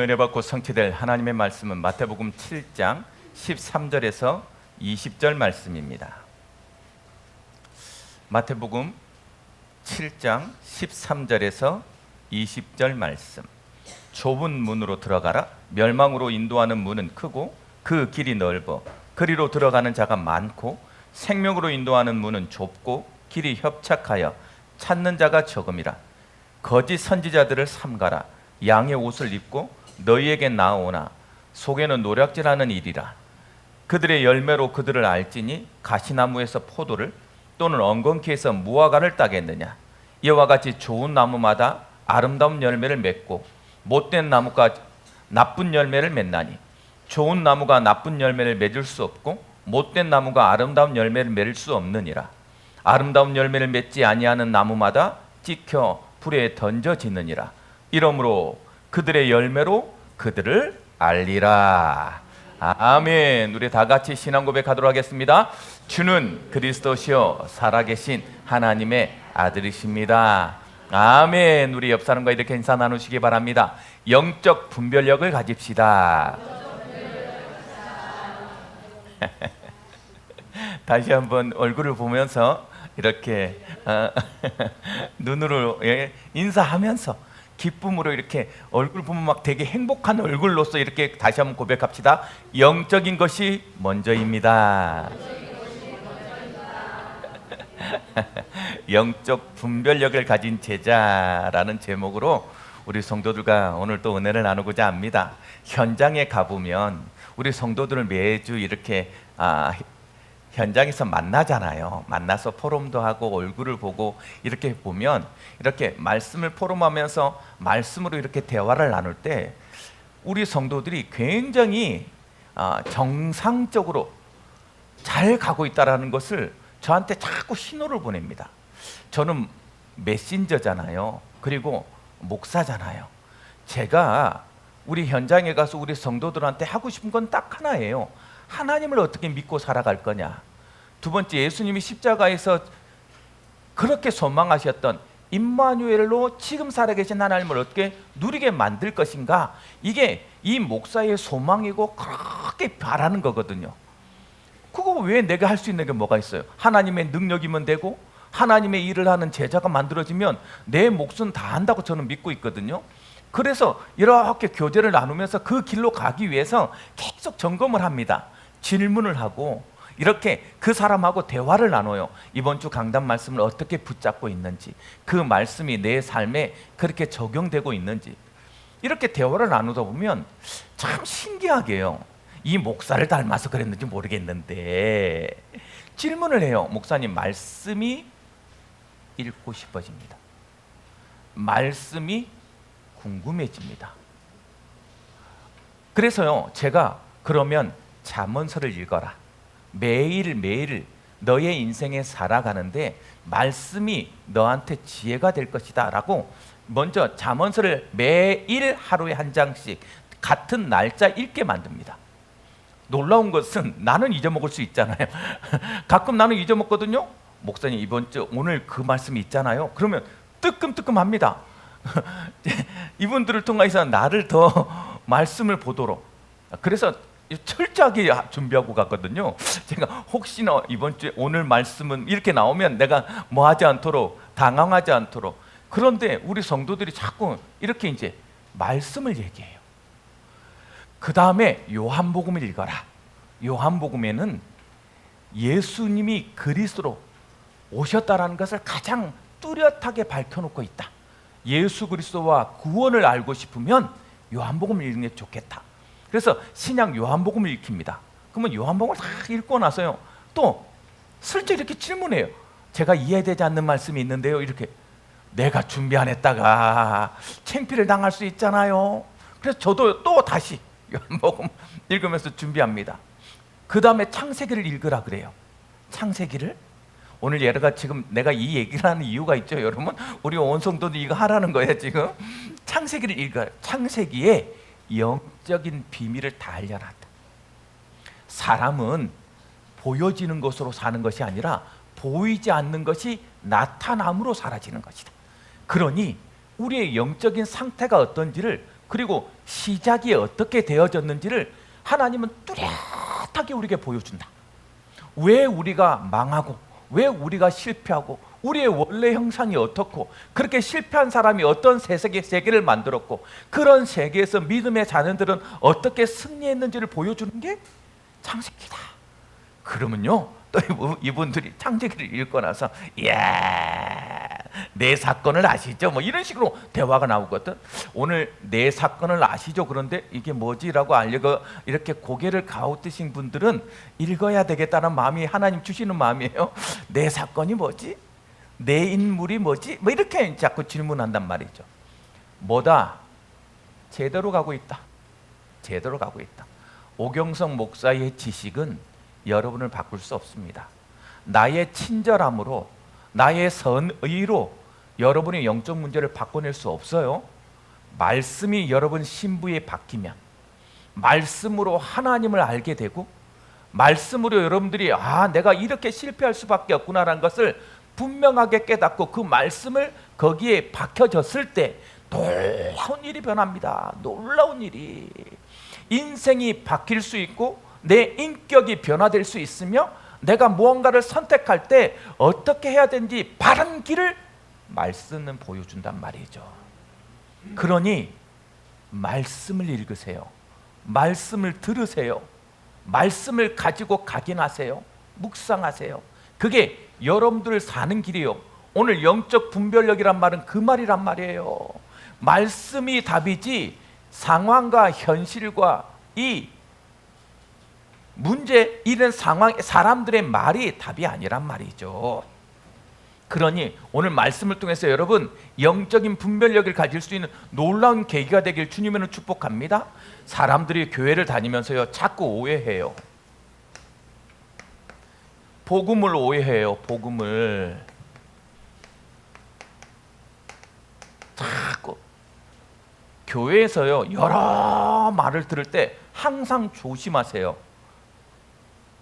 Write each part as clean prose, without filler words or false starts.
은혜 받고 성취될 하나님의 말씀은 마태복음 7장 13절에서 20절 말씀입니다. 마태복음 7장 13절에서 20절 말씀. 좁은 문으로 들어가라. 멸망으로 인도하는 문은 크고 그 길이 넓어 그리로 들어가는 자가 많고 생명으로 인도하는 문은 좁고 길이 협착하여 찾는 자가 적음이라. 거짓 선지자들을 삼가라. 양의 옷을 입고 너희에게 나오나 속에는 노략질하는 일이라. 그들의 열매로 그들을 알지니 가시나무에서 포도를 또는 엉겅퀴에서 무화과를 따겠느냐. 이와 같이 좋은 나무마다 아름다운 열매를 맺고 못된 나무가 나쁜 열매를 맺나니 좋은 나무가 나쁜 열매를 맺을 수 없고 못된 나무가 아름다운 열매를 맺을 수 없느니라. 아름다운 열매를 맺지 아니하는 나무마다 찍혀 불에 던져지느니라. 이러므로 그들의 열매로 그들을 알리라. 아멘. 우리 다 같이 신앙 고백하도록 하겠습니다. 주는 그리스도시요 살아계신 하나님의 아들이십니다. 아멘. 우리 옆 사람과 이렇게 인사 나누시기 바랍니다. 영적 분별력을 가집시다. 다시 한번 얼굴을 보면서 이렇게 눈으로 인사하면서 기쁨으로 이렇게 얼굴 보면 막 되게 행복한 얼굴로서 이렇게 다시 한번 고백합시다. 영적인 것이 먼저입니다. 영적 분별력을 가진 제자라는 제목으로 우리 성도들과 오늘 또 은혜를 나누고자 합니다. 현장에 가보면 우리 성도들을 매주 이렇게 현장에서 만나잖아요. 만나서 포럼도 하고 얼굴을 보고 이렇게 보면 이렇게 말씀을 포럼하면서 말씀으로 이렇게 대화를 나눌 때 우리 성도들이 굉장히 정상적으로 잘 가고 있다는 것을 저한테 자꾸 신호를 보냅니다. 저는 메신저잖아요. 그리고 목사잖아요. 제가 우리 현장에 가서 우리 성도들한테 하고 싶은 건 딱 하나예요. 하나님을 어떻게 믿고 살아갈 거냐. 두 번째, 예수님이 십자가에서 그렇게 소망하셨던 임마누엘로 지금 살아계신 하나님을 어떻게 누리게 만들 것인가. 이게 이 목사의 소망이고 그렇게 바라는 거거든요. 그거 왜 내가 할 수 있는 게 뭐가 있어요? 하나님의 능력이면 되고 하나님의 일을 하는 제자가 만들어지면 내 몫은 다 한다고 저는 믿고 있거든요. 그래서 이렇게 교제를 나누면서 그 길로 가기 위해서 계속 점검을 합니다. 질문을 하고 이렇게 그 사람하고 대화를 나눠요. 이번 주 강단 말씀을 어떻게 붙잡고 있는지, 그 말씀이 내 삶에 그렇게 적용되고 있는지 이렇게 대화를 나누다 보면 참 신기하게요. 이 목사를 닮아서 그랬는지 모르겠는데 질문을 해요. 목사님, 말씀이 읽고 싶어집니다. 말씀이 궁금해집니다. 그래서요, 제가 그러면 잠언서를 읽어라. 매일매일 너의 인생에 살아가는데 말씀이 너한테 지혜가 될 것이다 라고 먼저 잠언서를 매일 하루에 한 장씩 같은 날짜 읽게 만듭니다. 놀라운 것은 나는 잊어먹을 수 있잖아요. 가끔 나는 잊어먹거든요. 목사님, 이번 주 오늘 그 말씀이 있잖아요. 그러면 뜨끔뜨끔합니다. 이분들을 통해서 나를 더 말씀을 보도록, 그래서 철저하게 준비하고 갔거든요. 제가 혹시나 이번 주에 오늘 말씀은 이렇게 나오면 내가 뭐 하지 않도록, 당황하지 않도록. 그런데 우리 성도들이 자꾸 이렇게 이제 말씀을 얘기해요. 그 다음에 요한복음을 읽어라. 요한복음에는 예수님이 그리스도로 오셨다라는 것을 가장 뚜렷하게 밝혀놓고 있다. 예수 그리스도와 구원을 알고 싶으면 요한복음을 읽는 게 좋겠다. 그래서 신약 요한복음을 읽힙니다. 그러면 요한복음을 다 읽고 나서요, 또 슬쩍 이렇게 질문해요. 제가 이해되지 않는 말씀이 있는데요. 이렇게 내가 준비 안 했다가 창피를 당할 수 있잖아요. 그래서 저도 또 다시 요한복음 읽으면서 준비합니다. 그 다음에 창세기를 읽으라 그래요. 창세기를 오늘 얘가 지금 내가 이 얘기를 하는 이유가 있죠, 여러분. 우리 온 성도도 이거 하라는 거예요 지금. 창세기를 읽어요. 창세기에 영적인 비밀을 다 알려놨다. 사람은 보여지는 것으로 사는 것이 아니라 보이지 않는 것이 나타남으로 사라지는 것이다. 그러니 우리의 영적인 상태가 어떤지를 그리고 시작이 어떻게 되어졌는지를 하나님은 뚜렷하게 우리에게 보여준다. 왜 우리가 망하고 왜 우리가 실패하고 우리의 원래 형상이 어떻고 그렇게 실패한 사람이 어떤 세계를 만들었고 그런 세계에서 믿음의 자녀들은 어떻게 승리했는지를 보여주는 게 창세기다. 그러면요 또 이분들이 창세기를 읽고 나서 이야 내 사건을 아시죠? 뭐 이런 식으로 대화가 나오거든. 오늘 내 사건을 아시죠? 그런데 이게 뭐지라고 알려고 이렇게 고개를 갸웃드신 분들은 읽어야 되겠다는 마음이 하나님 주시는 마음이에요. 내 사건이 뭐지? 내 인물이 뭐지? 뭐 이렇게 자꾸 질문한단 말이죠. 뭐다? 제대로 가고 있다. 제대로 가고 있다. 오경석 목사의 지식은 여러분을 바꿀 수 없습니다. 나의 친절함으로 나의 선의로 여러분의 영적 문제를 바꿔낼 수 없어요. 말씀이 여러분 신부에 박히면 말씀으로 하나님을 알게 되고 말씀으로 여러분들이 내가 이렇게 실패할 수밖에 없구나라는 것을 분명하게 깨닫고 그 말씀을 거기에 박혀졌을 때 놀라운 일이 변합니다. 놀라운 일이. 인생이 바뀔 수 있고 내 인격이 변화될 수 있으며 내가 무언가를 선택할 때 어떻게 해야 되는지 바른 길을 말씀은 보여준단 말이죠. 그러니 말씀을 읽으세요. 말씀을 들으세요. 말씀을 가지고 각인하세요. 묵상하세요. 그게 여러분들 사는 길이에요. 오늘 영적 분별력이란 말은 그 말이란 말이에요. 말씀이 답이지 상황과 현실과 이 문제 이런 상황 사람들의 말이 답이 아니란 말이죠. 그러니 오늘 말씀을 통해서 여러분 영적인 분별력을 가질 수 있는 놀라운 계기가 되길 주님은 축복합니다. 사람들이 교회를 다니면서요 자꾸 오해해요. 복음을 오해해요. 복음을 자꾸 교회에서요 여러 말을 들을 때 항상 조심하세요.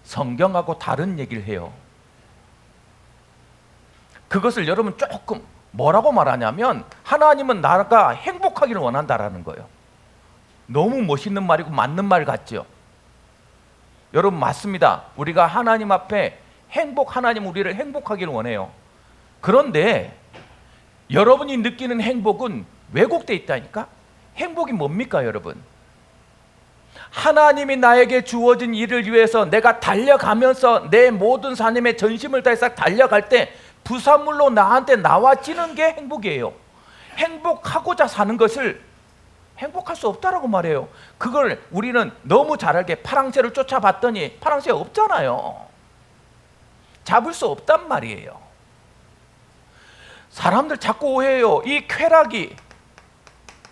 성경하고 다른 얘기를 해요. 그것을 여러분 조금 뭐라고 말하냐면 하나님은 나가 행복하기를 원한다라는 거예요. 너무 멋있는 말이고 맞는 말 같죠? 여러분 맞습니다. 우리가 하나님 앞에 하나님 우리를 행복하기를 원해요. 그런데 여러분이 느끼는 행복은 왜곡되어 있다니까? 행복이 뭡니까 여러분? 하나님이 나에게 주어진 일을 위해서 내가 달려가면서 내 모든 삶의 전심을 다해서 달려갈 때 부산물로 나한테 나와지는 게 행복이에요. 행복하고자 사는 것을 행복할 수 없다라고 말해요. 그걸 우리는 너무 잘 알게 파랑새를 쫓아봤더니 파랑새 없잖아요. 잡을 수 없단 말이에요. 사람들 자꾸 오해해요. 이 쾌락이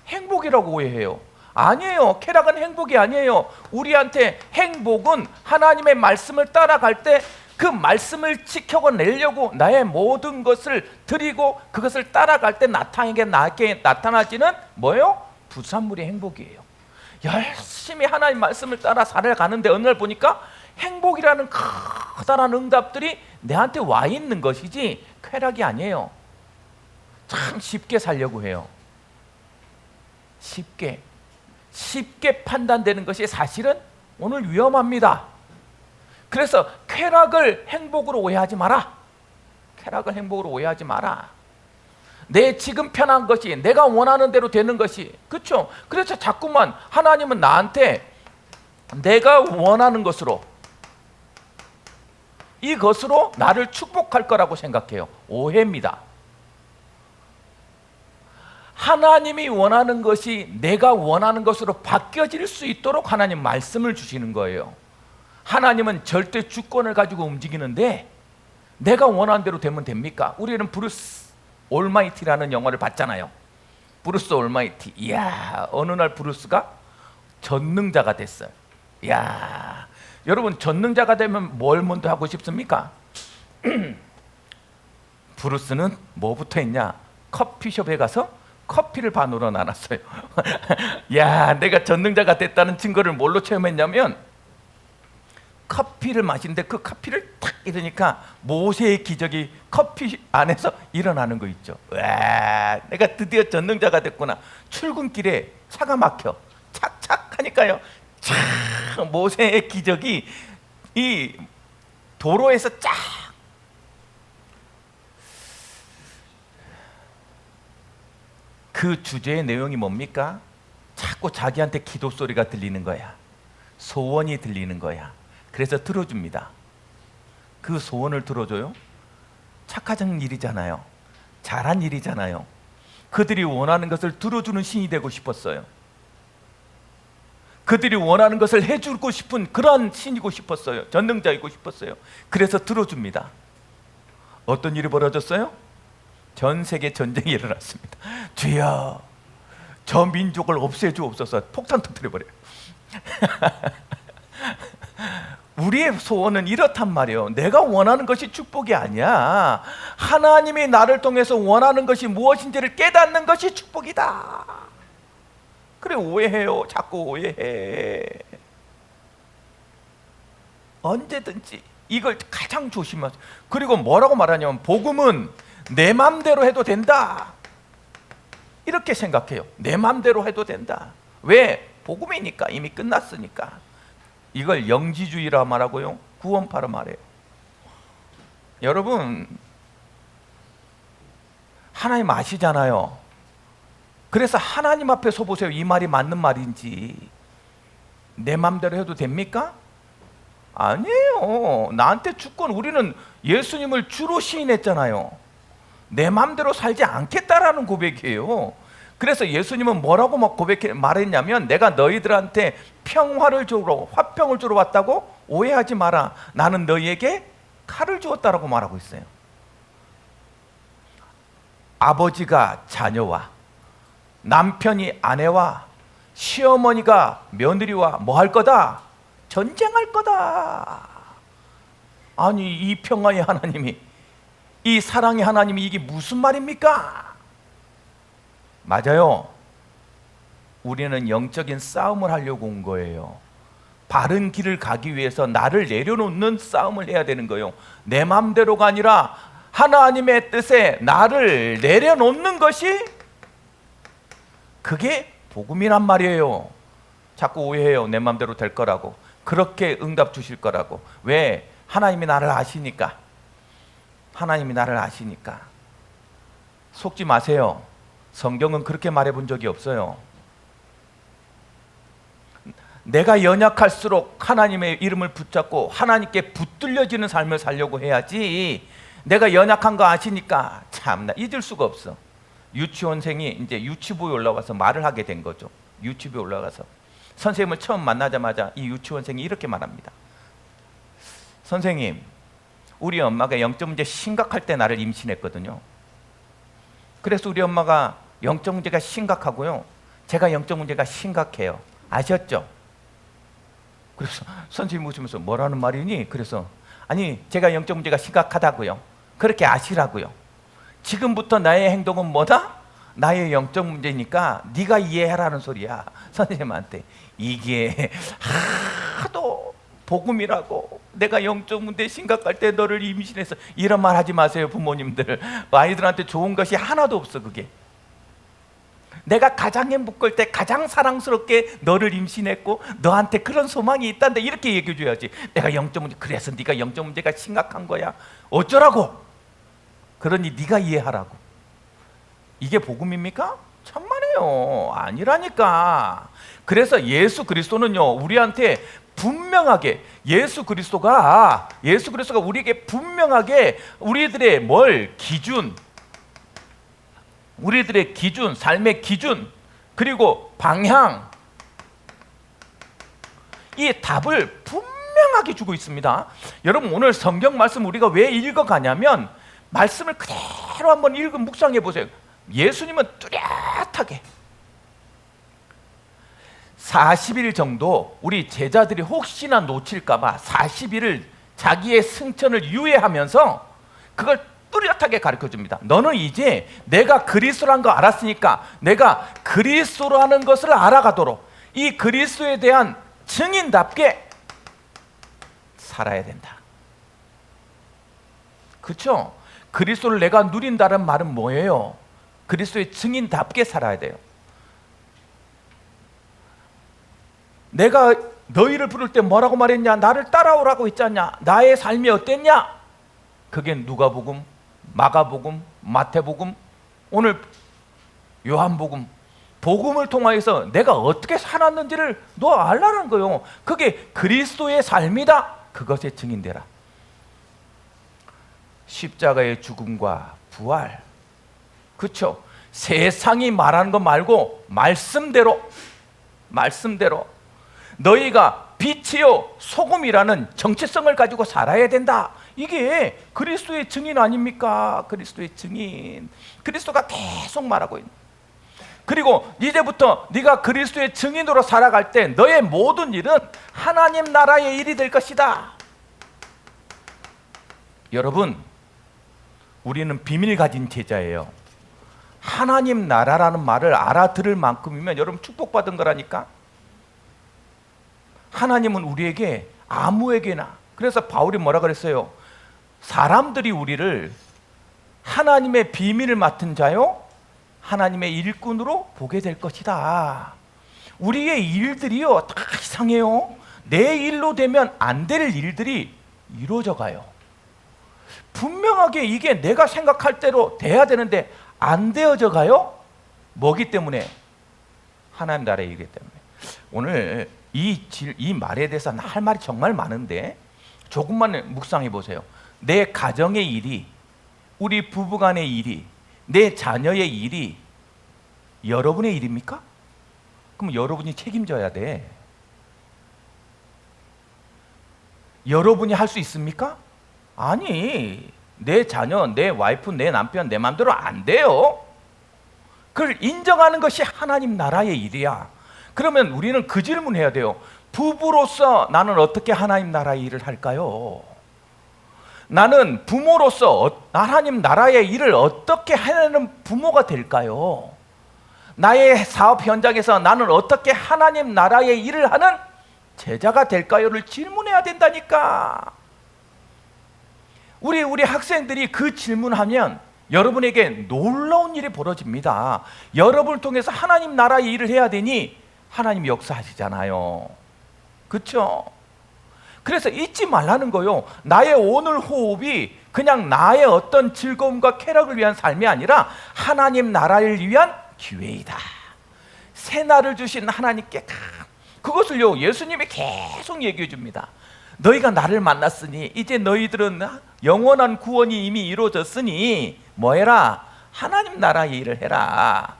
행복이라고 오해해요. 아니에요. 쾌락은 행복이 아니에요. 우리한테 행복은 하나님의 말씀을 따라갈 때 그 말씀을 지켜내려고 나의 모든 것을 드리고 그것을 따라갈 때 나에게 나타나지는 뭐예요? 부산물이 행복이에요. 열심히 하나님 말씀을 따라 살아가는데 어느 날 보니까 행복이라는 커다란 응답들이 내한테 와 있는 것이지 쾌락이 아니에요. 참 쉽게 살려고 해요. 쉽게 판단되는 것이 사실은 오늘 위험합니다. 그래서 쾌락을 행복으로 오해하지 마라. 쾌락을 행복으로 오해하지 마라. 내 지금 편한 것이 내가 원하는 대로 되는 것이 그렇죠. 그래서 자꾸만 하나님은 나한테 내가 원하는 것으로 이것으로 나를 축복할 거라고 생각해요. 오해입니다. 하나님이 원하는 것이 내가 원하는 것으로 바뀌어질 수 있도록 하나님 말씀을 주시는 거예요. 하나님은 절대 주권을 가지고 움직이는데 내가 원하는 대로 되면 됩니까? 우리는 브루스 올마이티라는 영화를 봤잖아요. 브루스 올마이티. 이야, 어느 날 브루스가 전능자가 됐어요. 이야, 여러분 전능자가 되면 뭘 먼저 하고 싶습니까? 브루스는 뭐부터 했냐? 커피숍에 가서 커피를 반으로 나눴어요. 야, 내가 전능자가 됐다는 증거를 뭘로 체험했냐면 커피를 마시는데 그 커피를 탁 이러니까 모세의 기적이 커피 안에서 일어나는 거 있죠. 와, 내가 드디어 전능자가 됐구나. 출근길에 차가 막혀 착착 하니까요, 참 모세의 기적이 이 도로에서 쫙. 그 주제의 내용이 뭡니까? 자꾸 자기한테 기도 소리가 들리는 거야. 소원이 들리는 거야. 그래서 들어줍니다. 그 소원을 들어줘요? 착하장 일이잖아요. 잘한 일이잖아요. 그들이 원하는 것을 들어주는 신이 되고 싶었어요. 그들이 원하는 것을 해주고 싶은 그런 신이고 싶었어요. 전능자이고 싶었어요. 그래서 들어줍니다. 어떤 일이 벌어졌어요? 전 세계 전쟁이 일어났습니다. 주여, 저 민족을 없애주옵소서. 폭탄 터뜨려버려요. 우리의 소원은 이렇단 말이에요. 내가 원하는 것이 축복이 아니야. 하나님이 나를 통해서 원하는 것이 무엇인지를 깨닫는 것이 축복이다. 그래, 오해해요. 자꾸 오해해. 언제든지 이걸 가장 조심하세요. 그리고 뭐라고 말하냐면, 복음은 내 맘대로 해도 된다, 이렇게 생각해요. 내 맘대로 해도 된다. 왜? 복음이니까. 이미 끝났으니까. 이걸 영지주의라 말하고요, 구원파라 말해요. 여러분, 하나님 아시잖아요. 그래서 하나님 앞에 서보세요. 이 말이 맞는 말인지. 내 맘대로 해도 됩니까? 아니에요. 나한테 주권, 우리는 예수님을 주로 시인했잖아요. 내 맘대로 살지 않겠다라는 고백이에요. 그래서 예수님은 뭐라고 말했냐면, 내가 너희들한테 평화를 주러, 화평을 주러 왔다고 오해하지 마라. 나는 너희에게 칼을 주었다라고 말하고 있어요. 아버지가 자녀와, 남편이 아내와, 시어머니가 며느리와 뭐 할 거다? 전쟁할 거다. 아니, 이 평화의 하나님이, 이 사랑의 하나님이 이게 무슨 말입니까? 맞아요. 우리는 영적인 싸움을 하려고 온 거예요. 바른 길을 가기 위해서 나를 내려놓는 싸움을 해야 되는 거예요. 내 마음대로가 아니라 하나님의 뜻에 나를 내려놓는 것이, 그게 복음이란 말이에요. 자꾸 오해해요. 내 마음대로 될 거라고, 그렇게 응답 주실 거라고. 왜? 하나님이 나를 아시니까. 하나님이 나를 아시니까. 속지 마세요. 성경은 그렇게 말해본 적이 없어요. 내가 연약할수록 하나님의 이름을 붙잡고 하나님께 붙들려지는 삶을 살려고 해야지, 내가 연약한 거 아시니까 참나 잊을 수가 없어. 유치원생이 이제 유치부에 올라가서 말을 하게 된 거죠. 유치부에 올라가서 선생님을 처음 만나자마자 이 유치원생이 이렇게 말합니다. 선생님, 우리 엄마가 영적 문제 심각할 때 나를 임신했거든요. 그래서 우리 엄마가 영적 문제가 심각하고요, 제가 영적 문제가 심각해요. 아셨죠? 그래서 선생님 웃으면서 뭐라는 말이니? 그래서 아니, 제가 영적 문제가 심각하다고요. 그렇게 아시라고요. 지금부터 나의 행동은 뭐다? 나의 영적 문제니까 네가 이해하라는 소리야. 선생님한테. 이게 하도 복음이라고, 내가 영적 문제 심각할 때 너를 임신해서, 이런 말 하지 마세요. 부모님들, 아이들한테 좋은 것이 하나도 없어. 그게 내가 가장 행복할 때 가장 사랑스럽게 너를 임신했고 너한테 그런 소망이 있다는데, 이렇게 얘기해 줘야지. 내가 영적 문제, 그래서 네가 영적 문제가 심각한 거야, 어쩌라고, 그러니 네가 이해하라고. 이게 복음입니까? 천만에요. 아니라니까. 그래서 예수 그리스도는요, 우리한테 분명하게, 예수 그리스도가 우리에게 분명하게 우리들의 우리들의 기준, 삶의 기준, 그리고 방향, 이 답을 분명하게 주고 있습니다. 여러분, 오늘 성경 말씀 우리가 왜 읽어가냐면, 말씀을 그대로 한번 묵상해 보세요. 예수님은 뚜렷하게 40일 정도 우리 제자들이 혹시나 놓칠까봐 40일을 자기의 승천을 유예하면서 그걸 뚜렷하게 가르쳐줍니다. 너는 이제 내가 그리스도라는 거 알았으니까 내가 그리스도라는 것을 알아가도록 이 그리스도에 대한 증인답게 살아야 된다. 그렇죠? 그리스도를 내가 누린다는 말은 뭐예요? 그리스도의 증인답게 살아야 돼요. 내가 너희를 부를 때 뭐라고 말했냐? 나를 따라오라고 했잖냐? 나의 삶이 어땠냐? 그게 누가복음, 마가복음, 마태복음, 오늘 요한복음, 복음을 통하여서 내가 어떻게 살았는지를 너 알라는 거예요. 그게 그리스도의 삶이다. 그것에 증인되라. 십자가의 죽음과 부활, 그렇죠? 세상이 말하는 거 말고 말씀대로 너희가 빛이요 소금이라는 정체성을 가지고 살아야 된다. 이게 그리스도의 증인 아닙니까? 그리스도의 증인. 그리스도가 계속 말하고 있는. 그리고 이제부터 네가 그리스도의 증인으로 살아갈 때 너의 모든 일은 하나님 나라의 일이 될 것이다. 여러분, 우리는 비밀 가진 제자예요. 하나님 나라라는 말을 알아들을 만큼이면 여러분 축복받은 거라니까. 하나님은 우리에게 아무에게나, 그래서 바울이 뭐라 그랬어요? 사람들이 우리를 하나님의 비밀을 맡은 자요 하나님의 일꾼으로 보게 될 것이다. 우리의 일들이요 다 이상해요. 내 일로 되면 안 될 일들이 이루어져 가요. 분명하게 이게 내가 생각할 대로 돼야 되는데 안 되어져 가요. 뭐기 때문에? 하나님 나라의 일이기 때문에. 오늘 이 말에 대해서 할 말이 정말 많은데 조금만 묵상해 보세요. 내 가정의 일이, 우리 부부간의 일이, 내 자녀의 일이 여러분의 일입니까? 그럼 여러분이 책임져야 돼. 여러분이 할 수 있습니까? 아니, 내 자녀, 내 와이프, 내 남편, 내 마음대로 안 돼요. 그걸 인정하는 것이 하나님 나라의 일이야. 그러면 우리는 그 질문해야 돼요. 부부로서 나는 어떻게 하나님 나라의 일을 할까요? 나는 부모로서 하나님 나라의 일을 어떻게 해내는 부모가 될까요? 나의 사업 현장에서 나는 어떻게 하나님 나라의 일을 하는 제자가 될까요?를 질문해야 된다니까. 우리 학생들이 그 질문하면 여러분에게 놀라운 일이 벌어집니다. 여러분을 통해서 하나님 나라의 일을 해야 되니 하나님 역사하시잖아요. 그렇죠? 그래서 잊지 말라는 거요. 나의 오늘 호흡이 그냥 나의 어떤 즐거움과 쾌락을 위한 삶이 아니라 하나님 나라를 위한 기회이다. 새날을 주신 하나님께 그것을요 예수님이 계속 얘기해 줍니다. 너희가 나를 만났으니 이제 너희들은 영원한 구원이 이미 이루어졌으니 뭐 해라? 하나님 나라의 일을 해라.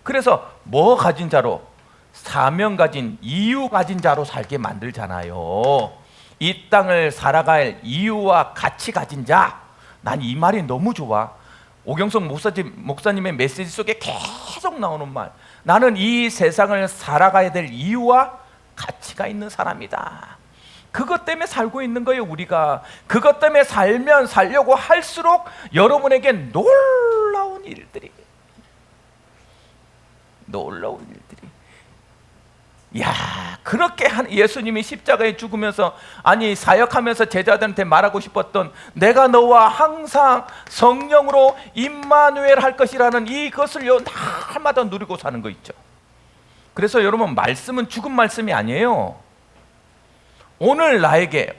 그래서 뭐 가진 자로? 사명 가진, 이유 가진 자로 살게 만들잖아요. 이 땅을 살아갈 이유와 가치 가진 자. 난 이 말이 너무 좋아. 오경석 목사님의 메시지 속에 계속 나오는 말. 나는 이 세상을 살아가야 될 이유와 가치가 있는 사람이다. 그것 때문에 살고 있는 거예요. 우리가 그것 때문에 살면 살려고 할수록 여러분에게 놀라운 일들이 야, 그렇게 예수님이 십자가에 죽으면서 아니 사역하면서 제자들한테 말하고 싶었던 내가 너와 항상 성령으로 임마누엘 할 것이라는 이것을요 날마다 누리고 사는 거 있죠. 그래서 여러분 말씀은 죽은 말씀이 아니에요. 오늘 나에게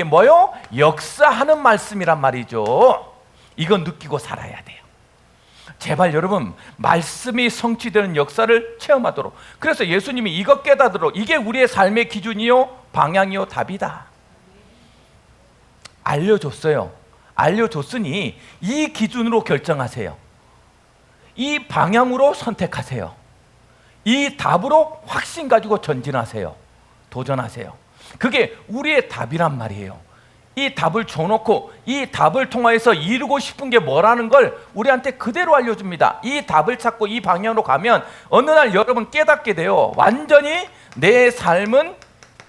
뭐요? 역사하는 말씀이란 말이죠. 이거 느끼고 살아야 돼요. 제발 여러분 말씀이 성취되는 역사를 체험하도록. 그래서 예수님이 이것 깨닫도록 이게 우리의 삶의 기준이요 방향이요 답이다. 알려줬어요. 알려줬으니 이 기준으로 결정하세요. 이 방향으로 선택하세요. 이 답으로 확신 가지고 전진하세요. 도전하세요. 그게 우리의 답이란 말이에요. 이 답을 줘놓고 이 답을 통해서 이루고 싶은 게 뭐라는 걸 우리한테 그대로 알려줍니다. 이 답을 찾고 이 방향으로 가면 어느 날 여러분 깨닫게 돼요. 완전히 내 삶은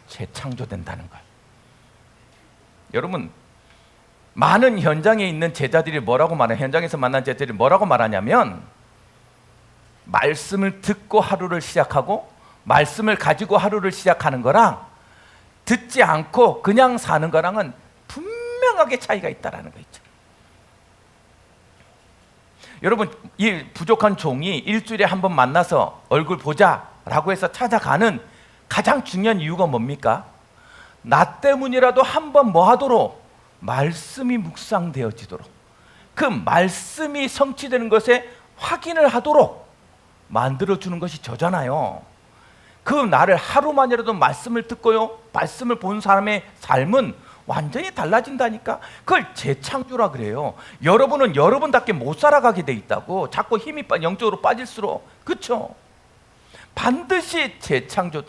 재창조된다는 걸. 여러분 많은 현장에 있는 제자들이 뭐라고 말해요? 현장에서 만난 제자들이 뭐라고 말하냐면 말씀을 듣고 하루를 시작하고 말씀을 가지고 하루를 시작하는 거랑 듣지 않고 그냥 사는 거랑은 분명한 극명하게 차이가 있다라는 거 있죠. 여러분, 이 부족한 종이 일주일에 한 번 만나서 얼굴 보자라고 해서 찾아가는 가장 중요한 이유가 뭡니까? 나 때문이라도 한 번 뭐 하도록? 말씀이 묵상되어지도록, 그 말씀이 성취되는 것에 확인을 하도록 만들어주는 것이 저잖아요. 그 나를 하루만이라도 말씀을 듣고요, 말씀을 본 사람의 삶은 완전히 달라진다니까. 그걸 재창조라 그래요. 여러분은 여러분답게 못 살아가게 돼 있다고. 자꾸 힘이 영적으로 빠질수록. 그렇죠? 반드시 재창조.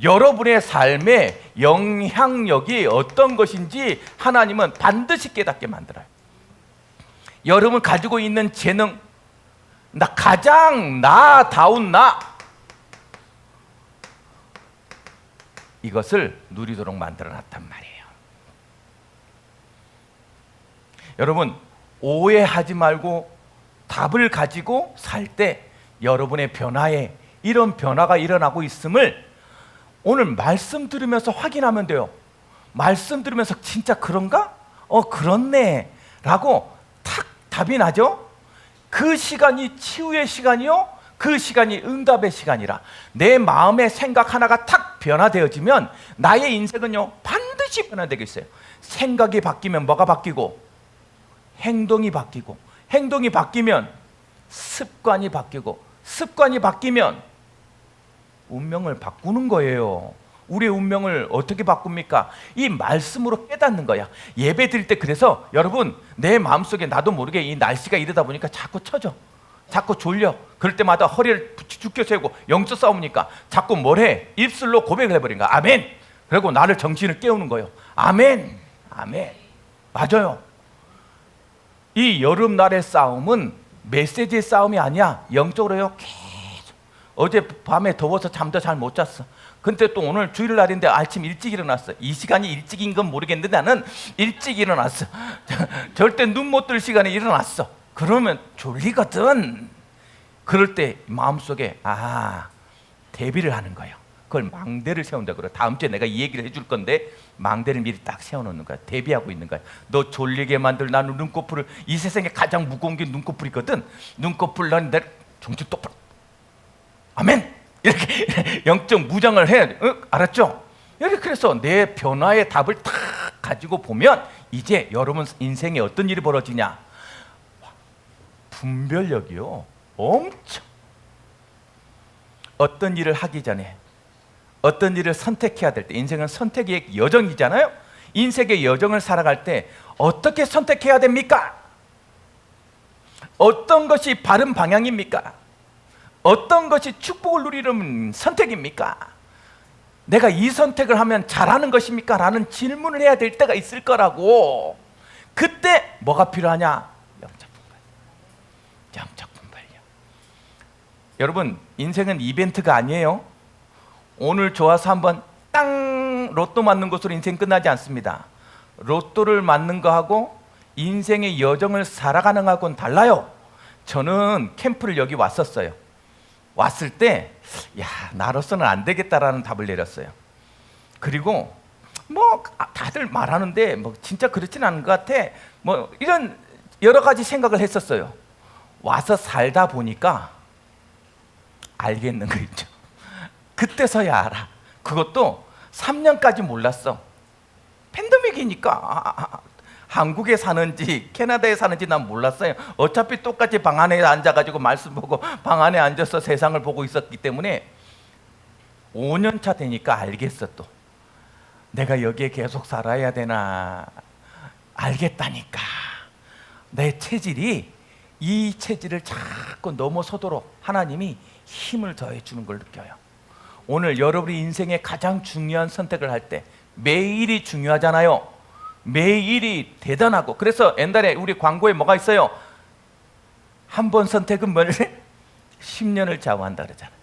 여러분의 삶의 영향력이 어떤 것인지 하나님은 반드시 깨닫게 만들어요. 여러분 가지고 있는 재능, 나 가장 나다운 나, 이것을 누리도록 만들어놨단 말이에요. 여러분, 오해하지 말고 답을 가지고 살 때 여러분의 변화에 이런 변화가 일어나고 있음을 오늘 말씀 들으면서 확인하면 돼요. 말씀 들으면서 진짜 그런가? 그렇네 라고 탁 답이 나죠. 그 시간이 치유의 시간이요, 그 시간이 응답의 시간이라. 내 마음의 생각 하나가 탁 변화되어지면 나의 인생은요 반드시 변화되겠어요. 생각이 바뀌면 뭐가 바뀌고? 행동이 바뀌고, 행동이 바뀌면 습관이 바뀌고, 습관이 바뀌면 운명을 바꾸는 거예요. 우리의 운명을 어떻게 바꿉니까? 이 말씀으로 깨닫는 거야. 예배 드릴 때 그래서 여러분, 내 마음속에 나도 모르게 이 날씨가 이러다 보니까 자꾸 처져, 자꾸 졸려. 그럴 때마다 허리를 죽여 세우고 영적 싸움이니까 자꾸 뭘 해? 입술로 고백을 해버린 거야. 아멘. 그리고 나를 정신을 깨우는 거예요. 아멘, 아멘. 맞아요. 이 여름날의 싸움은 메시지의 싸움이 아니야. 영적으로요. 계속. 어제 밤에 더워서 잠도 잘 못 잤어. 근데 또 오늘 주일날인데 아침 일찍 일어났어. 이 시간이 일찍인 건 모르겠는데 나는 일찍 일어났어. 절대 눈 못 뜰 시간에 일어났어. 그러면 졸리거든. 그럴 때 마음속에 대비를 하는 거예요. 그걸 망대를 세운다 그래. 다음 주에 내가 이 얘기를 해줄 건데 망대를 미리 딱 세워놓는 거야. 대비하고 있는 거야. 너 졸리게 만들 나는 눈꺼풀을, 이 세상에 가장 무거운 게 눈꺼풀이거든. 눈꺼풀 난 내 정신 똑바로. 아멘. 이렇게 영적 무장을 해. 알았죠? 이렇게 그래서 내 변화의 답을 딱 가지고 보면 이제 여러분 인생에 어떤 일이 벌어지냐? 분별력이요. 엄청. 어떤 일을 하기 전에, 어떤 일을 선택해야 될 때, 인생은 선택의 여정이잖아요. 인생의 여정을 살아갈 때 어떻게 선택해야 됩니까? 어떤 것이 바른 방향입니까? 어떤 것이 축복을 누리는 선택입니까? 내가 이 선택을 하면 잘하는 것입니까? 라는 질문을 해야 될 때가 있을 거라고. 그때 뭐가 필요하냐? 영적 분별. 영적 분별요. 여러분, 인생은 이벤트가 아니에요. 오늘 좋아서 한번 땅 로또 맞는 것으로 인생 끝나지 않습니다. 로또를 맞는 거하고 인생의 여정을 살아가는 거하고는 달라요. 저는 캠프를 여기 왔었어요. 왔을 때 나로서는 안 되겠다라는 답을 내렸어요. 그리고 다들 말하는데 진짜 그렇지는 않은 것 같아. 이런 여러 가지 생각을 했었어요. 와서 살다 보니까 알겠는 거 있죠. 그때서야 알아. 그것도 3년까지 몰랐어. 팬데믹이니까 한국에 사는지 캐나다에 사는지 난 몰랐어요. 어차피 똑같이 방 안에 앉아가지고 말씀 보고 방 안에 앉아서 세상을 보고 있었기 때문에 5년 차 되니까 알겠어. 또 내가 여기에 계속 살아야 되나 알겠다니까. 내 체질이 이 체질을 자꾸 넘어서도록 하나님이 힘을 더해 주는 걸 느껴요. 오늘 여러분이 인생의 가장 중요한 선택을 할 때 매일이 중요하잖아요. 매일이 대단하고. 그래서 옛날에 우리 광고에 뭐가 있어요? 한 번 선택은 뭘 10년을 좌우한다 그러잖아요.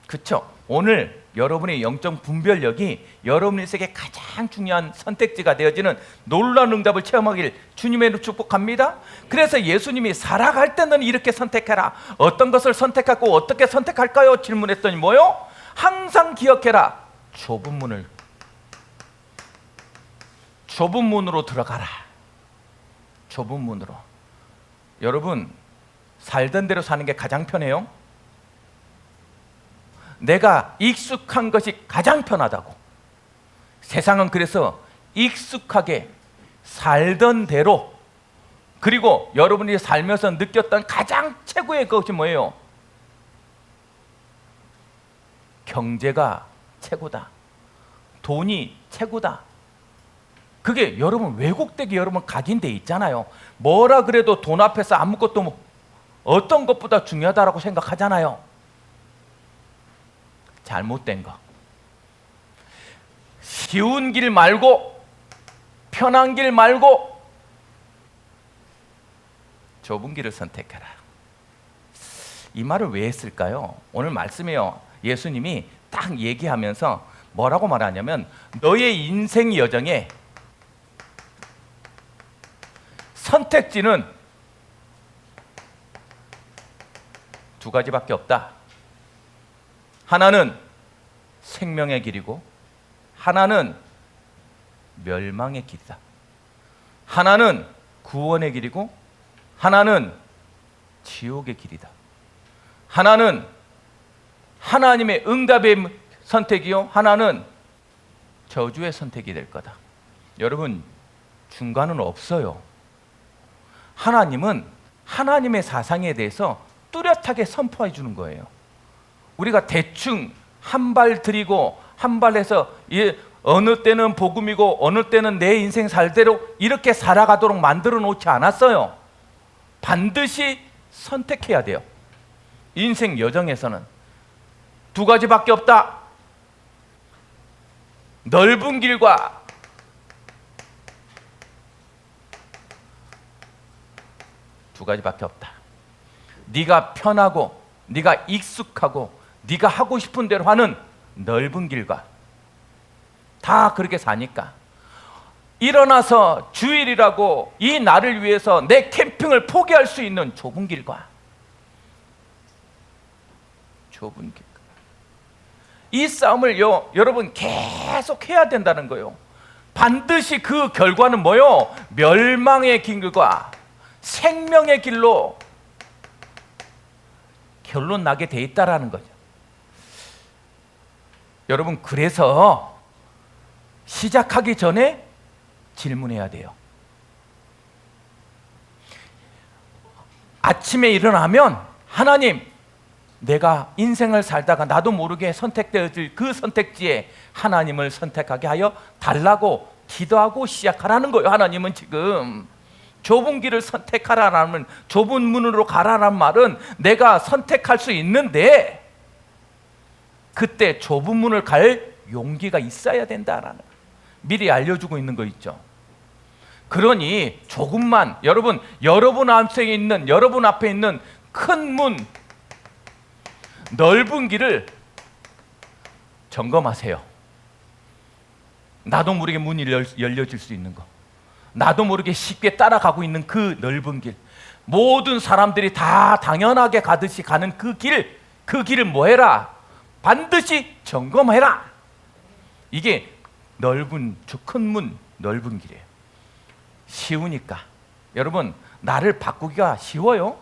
그렇죠? 오늘 여러분의 영적 분별력이 여러분 인생의 가장 중요한 선택지가 되어지는 놀라운 응답을 체험하길 주님의 축복합니다. 그래서 예수님이 살아갈 때는 이렇게 선택해라. 어떤 것을 선택하고 어떻게 선택할까요? 질문했더니 뭐요? 항상 기억해라. 좁은 문을 좁은 문으로 들어가라. 좁은 문으로. 여러분, 살던 대로 사는 게 가장 편해요? 내가 익숙한 것이 가장 편하다고. 세상은 그래서 익숙하게 살던 대로, 그리고 여러분이 살면서 느꼈던 가장 최고의 것이 뭐예요? 경제가 최고다. 돈이 최고다. 그게 여러분 왜곡되게 여러분 각인돼 있잖아요. 뭐라 그래도 돈 앞에서 아무것도 어떤 것보다 중요하다라고 생각하잖아요. 잘못된 거. 쉬운 길 말고, 편한 길 말고 좁은 길을 선택해라. 이 말을 왜 했을까요? 오늘 말씀에요, 예수님이 딱 얘기하면서 뭐라고 말하냐면, 너의 인생 여정에 선택지는 두 가지밖에 없다. 하나는 생명의 길이고 하나는 멸망의 길이다. 하나는 구원의 길이고 하나는 지옥의 길이다. 하나는 하나님의 응답의 선택이요, 하나는 저주의 선택이 될 거다. 여러분, 중간은 없어요. 하나님은 하나님의 사상에 대해서 뚜렷하게 선포해 주는 거예요. 우리가 대충 한 발 들이고 한 발 해서 어느 때는 복음이고 어느 때는 내 인생 살대로 이렇게 살아가도록 만들어 놓지 않았어요. 반드시 선택해야 돼요. 인생 여정에서는 두 가지밖에 없다. 넓은 길과 두 가지밖에 없다. 네가 편하고 네가 익숙하고 네가 하고 싶은 대로 하는 넓은 길과, 다 그렇게 사니까 일어나서 주일이라고 이 날을 위해서 내 캠핑을 포기할 수 있는 좁은 길과, 좁은 길과, 이 싸움을 여러분 계속 해야 된다는 거예요. 반드시 그 결과는 뭐요? 멸망의 길과 생명의 길로 결론 나게 돼 있다라는 거죠. 여러분, 그래서 시작하기 전에 질문해야 돼요. 아침에 일어나면 하나님, 내가 인생을 살다가 나도 모르게 선택되어질 그 선택지에 하나님을 선택하게 하여 달라고 기도하고 시작하라는 거예요. 하나님은 지금 좁은 길을 선택하라는, 좁은 문으로 가라는 말은 내가 선택할 수 있는데 그때 좁은 문을 갈 용기가 있어야 된다라는, 미리 알려주고 있는 거 있죠. 그러니 조금만, 여러분 앞에 있는 큰 문, 넓은 길을 점검하세요. 나도 모르게 문이 열려질 수 있는 거, 나도 모르게 쉽게 따라가고 있는 그 넓은 길, 모든 사람들이 다 당연하게 가듯이 가는 그 길을 뭐 해라? 반드시 점검해라. 이게 큰 문, 넓은 길이에요. 쉬우니까. 여러분, 나를 바꾸기가 쉬워요?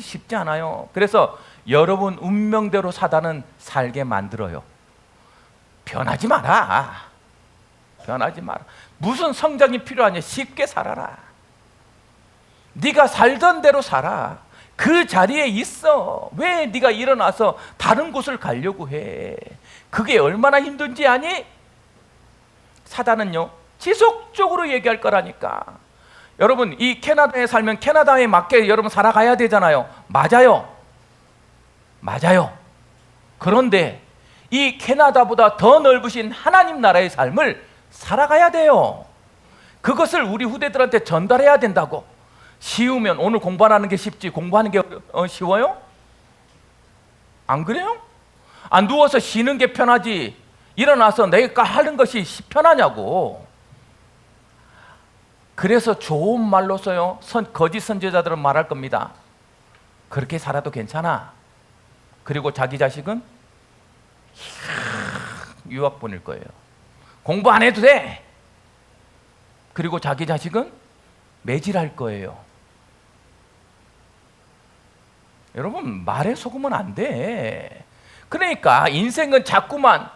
쉽지 않아요. 그래서 여러분 운명대로 사단은 살게 만들어요. 변하지 마라. 변하지 마라. 무슨 성장이 필요하냐? 쉽게 살아라. 네가 살던 대로 살아. 그 자리에 있어. 왜 네가 일어나서 다른 곳을 가려고 해? 그게 얼마나 힘든지 아니? 사단은요, 지속적으로 얘기할 거라니까. 여러분, 이 캐나다에 살면 캐나다에 맞게 여러분 살아가야 되잖아요. 맞아요. 그런데 이 캐나다보다 더 넓으신 하나님 나라의 삶을 살아가야 돼요. 그것을 우리 후대들한테 전달해야 된다고. 쉬우면 오늘 공부하는 게 쉽지 공부하는 게 쉬워요? 안 그래요? 누워서 쉬는 게 편하지 일어나서 내가 하는 것이 편하냐고. 그래서 좋은 말로서요, 거짓 선지자들은 말할 겁니다. 그렇게 살아도 괜찮아. 그리고 자기 자식은 유학 보낼 거예요. 공부 안 해도 돼. 그리고 자기 자식은 매질할 거예요. 여러분, 말에 속으면 안 돼. 그러니까 인생은 자꾸만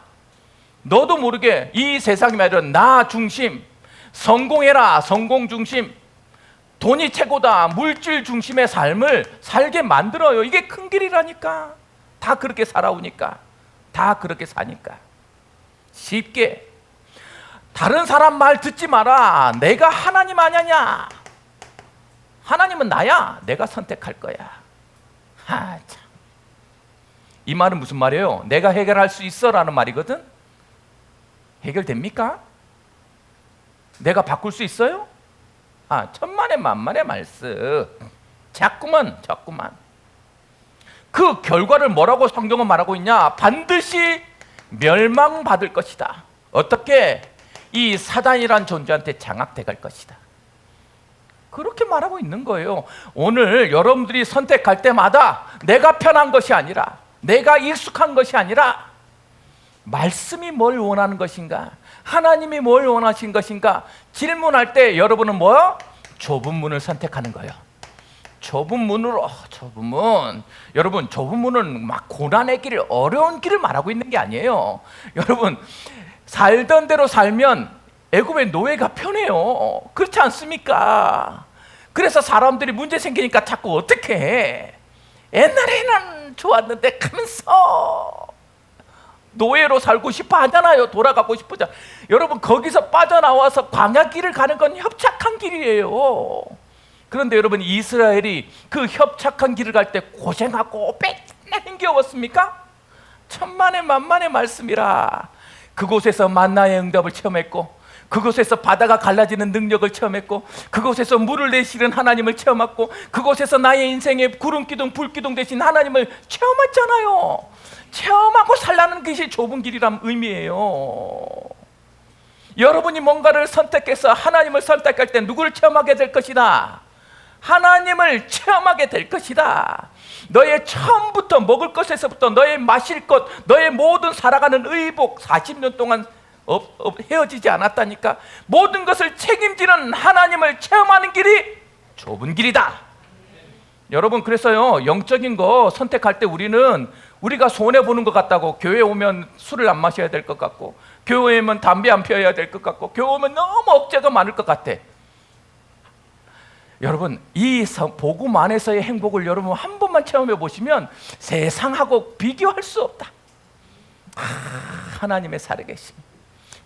너도 모르게 이 세상이 말이야 나 중심, 성공해라 성공 중심, 돈이 최고다 물질 중심의 삶을 살게 만들어요. 이게 큰 길이라니까. 다 그렇게 살아오니까, 다 그렇게 사니까. 쉽게 다른 사람 말 듣지 마라. 내가 하나님 아냐냐. 하나님은 나야. 내가 선택할 거야. 참. 이 말은 무슨 말이에요? 내가 해결할 수 있어 라는 말이거든. 해결됩니까? 내가 바꿀 수 있어요? 천만의 만만의 말씀. 자꾸만 그 결과를 뭐라고 성경은 말하고 있냐? 반드시 멸망받을 것이다. 어떻게? 이 사단이란 존재한테 장악돼 갈 것이다. 그렇게 말하고 있는 거예요. 오늘 여러분들이 선택할 때마다 내가 편한 것이 아니라, 내가 익숙한 것이 아니라 말씀이 뭘 원하는 것인가, 하나님이 뭘 원하신 것인가 질문할 때 여러분은 뭐요? 좁은 문을 선택하는 거예요. 좁은 문으로. 좁은 문. 여러분, 좁은 문은 막 고난의 길을, 어려운 길을 말하고 있는 게 아니에요. 여러분, 살던 대로 살면 애굽의 노예가 편해요. 그렇지 않습니까? 그래서 사람들이 문제 생기니까 자꾸 어떻게 해? 옛날에는 좋았는데 하면서 노예로 살고 싶어 하잖아요. 돌아가고 싶어져. 여러분, 거기서 빠져나와서 광야 길을 가는 건 협착한 길이에요. 그런데 여러분, 이스라엘이 그 협착한 길을 갈 때 고생하고 맨날 힘겨웠습니까? 천만의 만만의 말씀이라. 그곳에서 만나의 응답을 체험했고, 그곳에서 바다가 갈라지는 능력을 체험했고, 그곳에서 물을 내시는 하나님을 체험했고, 그곳에서 나의 인생의 구름기둥 불기둥 되신 하나님을 체험했잖아요. 체험하고 살라는 것이 좁은 길이란 의미예요. 여러분이 뭔가를 선택해서 하나님을 선택할 때 누구를 체험하게 될 것이다? 하나님을 체험하게 될 것이다. 너의 처음부터 먹을 것에서부터 너의 마실 것, 너의 모든 살아가는 의복, 40년 동안 헤어지지 않았다니까. 모든 것을 책임지는 하나님을 체험하는 길이 좁은 길이다. 여러분, 그래서요, 영적인 거 선택할 때 우리가 손해보는 것 같다고, 교회 오면 술을 안 마셔야 될 것 같고, 교회 오면 담배 안 피워야 될 것 같고, 교회 오면 너무 억제가 많을 것 같아. 여러분, 이 복음 안에서의 행복을 여러분 한 번만 체험해 보시면 세상하고 비교할 수 없다. 하나님의 살아계심.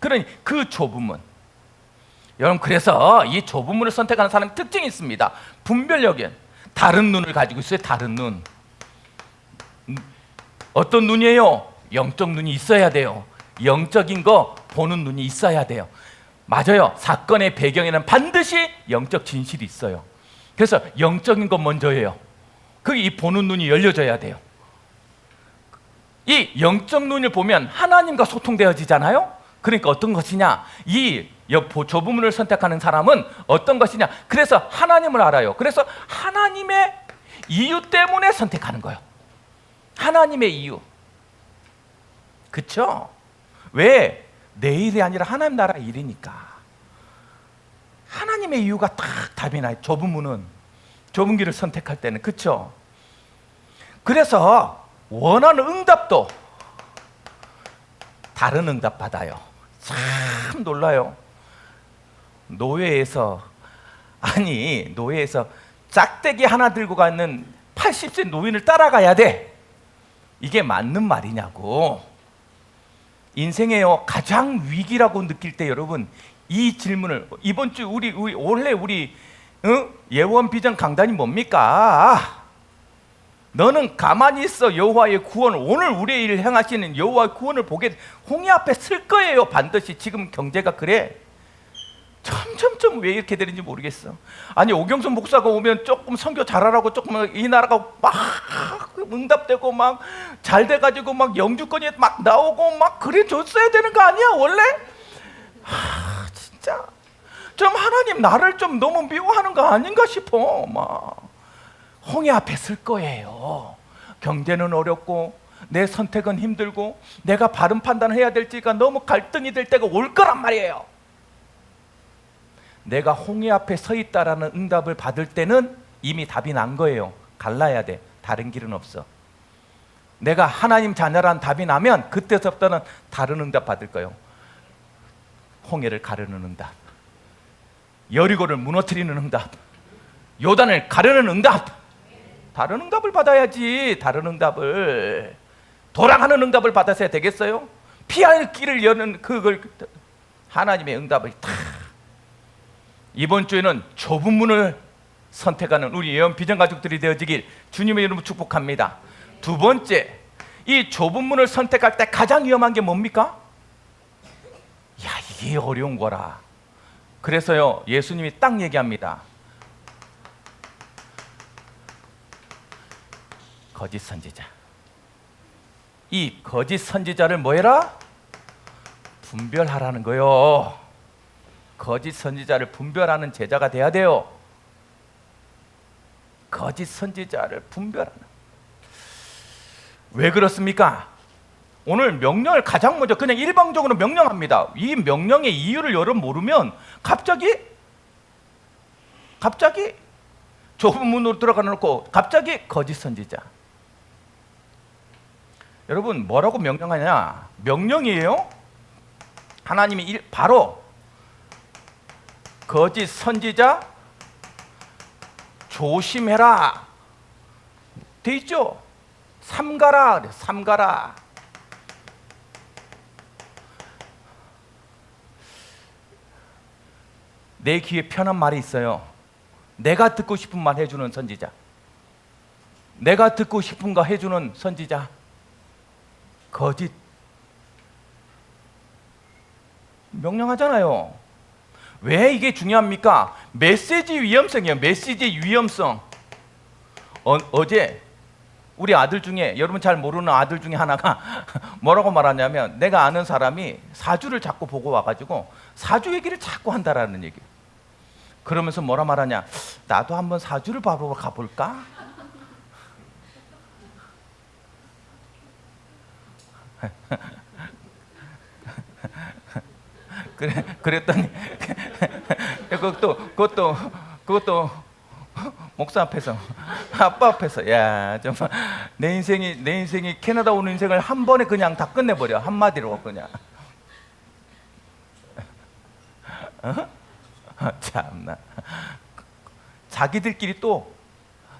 그러니 그 좁은 문. 여러분, 그래서 이 좁은 문을 선택하는 사람의 특징이 있습니다. 분별력은 다른 눈을 가지고 있어요. 다른 눈. 어떤 눈이에요? 영적 눈이 있어야 돼요. 영적인 거 보는 눈이 있어야 돼요. 맞아요. 사건의 배경에는 반드시 영적 진실이 있어요. 그래서 영적인 것 먼저 해요. 이 보는 눈이 열려져야 돼요. 이 영적 눈을 보면 하나님과 소통되어지잖아요. 그러니까 어떤 것이냐? 이 좁은 문을 선택하는 사람은 어떤 것이냐? 그래서 하나님을 알아요. 그래서 하나님의 이유 때문에 선택하는 거예요. 하나님의 이유. 그렇죠? 왜? 내 일이 아니라 하나님 나라 일이니까. 하나님의 이유가 딱 답이 나요. 좁은 문은, 좁은 길을 선택할 때는. 그렇죠? 그래서 원하는 응답도 다른 응답 받아요. 참 놀라요. 노예에서 짝대기 하나 들고 가는 80세 노인을 따라가야 돼. 이게 맞는 말이냐고. 인생에요, 가장 위기라고 느낄 때 여러분, 이 질문을, 이번 주 원래 우리 예언 비전 강단이 뭡니까? 너는 가만히 있어. 여호와의 구원, 오늘 우리의 일을 행하시는 여호와의 구원을 보게, 홍해 앞에 쓸 거예요. 반드시. 지금 경제가 그래. 점점 왜 이렇게 되는지 모르겠어. 아니, 오경선 목사가 오면 조금 선교 잘하라고, 조금 이 나라가 막 응답되고 막 잘 돼가지고 막 영주권이 막 나오고 막 그래 줬어야 되는 거 아니야 원래? 진짜 좀 하나님 나를 좀 너무 미워하는 거 아닌가 싶어. 막 홍해 앞에 쓸 거예요. 경제는 어렵고 내 선택은 힘들고 내가 바른 판단을 해야 될지가 너무 갈등이 될 때가 올 거란 말이에요. 내가 홍해 앞에 서 있다라는 응답을 받을 때는 이미 답이 난 거예요. 갈라야 돼. 다른 길은 없어. 내가 하나님 자녀란 답이 나면 그때서부터는 다른 응답 받을 거예요. 홍해를 가르는 응답, 여리고를 무너뜨리는 응답, 요단을 가르는 응답. 다른 응답을 받아야지. 다른 응답을, 돌아가는 응답을 받았어야 되겠어요? 피할 길을 여는 그걸, 하나님의 응답을 다. 이번 주에는 좁은 문을 선택하는 우리 예언 비전 가족들이 되어지길 주님의 이름으로 축복합니다. 두 번째, 이 좁은 문을 선택할 때 가장 위험한 게 뭡니까? 야, 이게 어려운 거라. 그래서요, 예수님이 딱 얘기합니다. 거짓 선지자. 이 거짓 선지자를 뭐 해라? 분별하라는 거요. 거짓 선지자를 분별하는 제자가 돼야 돼요. 거짓 선지자를 분별하는. 왜 그렇습니까? 오늘 명령을 가장 먼저 그냥 일방적으로 명령합니다. 이 명령의 이유를 여러분 모르면 갑자기 좁은 문으로 들어가 놓고 갑자기 거짓 선지자. 여러분 뭐라고 명령하냐? 명령이에요. 하나님이 바로 거짓 선지자 조심해라 돼 있죠. 삼가라. 삼가라. 내 귀에 편한 말이 있어요. 내가 듣고 싶은 말 해주는 선지자, 내가 듣고 싶은 거 해주는 선지자. 거짓 명령하잖아요. 왜 이게 중요합니까? 메시지 위험성이에요. 메시지 위험성. 어제 우리 아들 중에, 여러분 잘 모르는 아들 중에 하나가 뭐라고 말하냐면, 내가 아는 사람이 사주를 자꾸 보고 와가지고 사주 얘기를 자꾸 한다라는 얘기. 그러면서 뭐라 말하냐, 나도 한번 사주를 봐보러 가볼까? 그랬더니 그것도 목사 앞에서, 아빠 앞에서, 야 정말 내 인생이 캐나다 오는 인생을 한 번에 그냥 다 끝내버려. 한마디로 그냥. 참나. 자기들끼리 또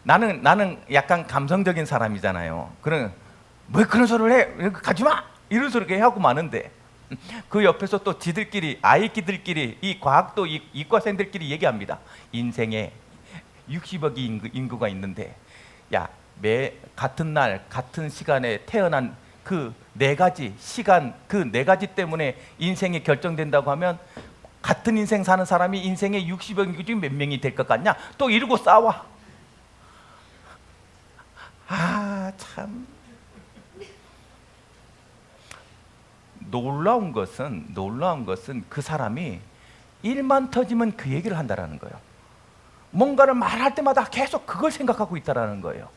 나는 약간 감성적인 사람이잖아요. 그런 뭐 그런 소리를 해, 가지마 이런 소리 하고 마는데, 그 옆에서 또 지들끼리, 아이끼들끼리, 이 과학도 이과생들끼리 얘기합니다. 인생에 60억 인구가 있는데, 야, 같은 날 같은 시간에 태어난 그 네 가지 시간, 그 네 가지 때문에 인생이 결정된다고 하면, 같은 인생 사는 사람이 인생에 60억 인구 중에 몇 명이 될 것 같냐? 또 이러고 싸워. 아, 참. 놀라운 것은 그 사람이 일만 터지면 그 얘기를 한다라는 거예요. 뭔가를 말할 때마다 계속 그걸 생각하고 있다라는 거예요.